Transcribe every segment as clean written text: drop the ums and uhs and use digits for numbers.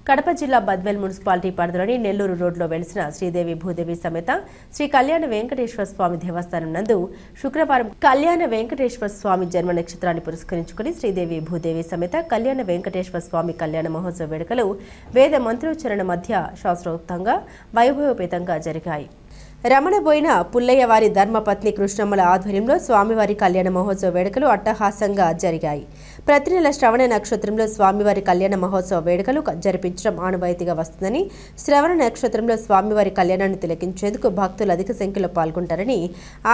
కడప జిల్లా బద్వేల్ మున్సిపాలిటీ పరిధిలోని నెల్లూరు రోడ్లో వెలిసిన శ్రీదేవి భూదేవి సమేత శ్రీ కళ్యాణ వెంకటేశ్వర స్వామి దేవస్థానం నందు శుక్రవారం కళ్యాణ వెంకటేశ్వర స్వామి జన్మ నక్షత్రాన్ని పురస్కరించుకుని శ్రీదేవి భూదేవి సమేత కళ్యాణ వెంకటేశ్వర స్వామి కళ్యాణ మహోత్సవ వేడుకలు వేద మంత్రోచ్చరణ మధ్య శాస్త్రోక్తంగా వైభవోపేతంగా జరిగాయి. రమణబోయిన పుల్లయ్య వారి ధర్మపత్ని కృష్ణమ్మల ఆధ్వర్యంలో స్వామివారి కళ్యాణ మహోత్సవ వేడుకలు అట్టహాసంగా జరిగాయి. ప్రతి నెల శ్రవణ నక్షత్రంలో స్వామివారి కళ్యాణ మహోత్సవ వేడుకలు జరిపించడం ఆనవాయితీగా వస్తుందని, శ్రవణ నక్షత్రంలో స్వామివారి కళ్యాణాన్ని తిలకించేందుకు భక్తులు అధిక సంఖ్యలో పాల్గొంటారని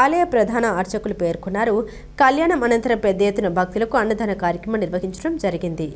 ఆలయ ప్రధాన అర్చకులు పేర్కొన్నారు. కళ్యాణం అనంతరం పెద్ద ఎత్తున భక్తులకు అన్నదాన కార్యక్రమం నిర్వహించడం జరిగింది.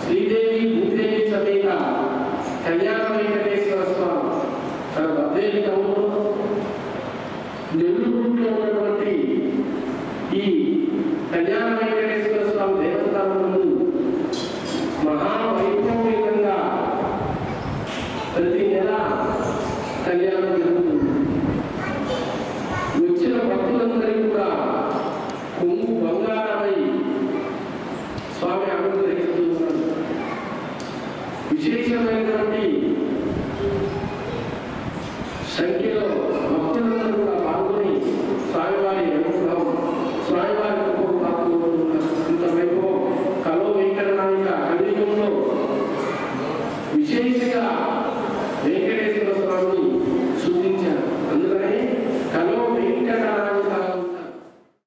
శ్రీదేవి భూదేవి సమేత కళ్యాణ వెంకటేశ్వర స్వామి తన బద్వేల్ టౌన్లో నెల్లూరులో ఉన్నటువంటి ఈ కళ్యాణ వెంకటేశ్వర స్వామి దేవస్థానంలో మహావైభవంగా ప్రతి నెల కళ్యాణం జరుగుతుంది. వచ్చిన భక్తులందరికీ కూడా కొంగు బంగారమై స్వామి అనుగ్రహిస్తూ ఉన్నారు. విశేషమైనటువంటి సంఖ్యలో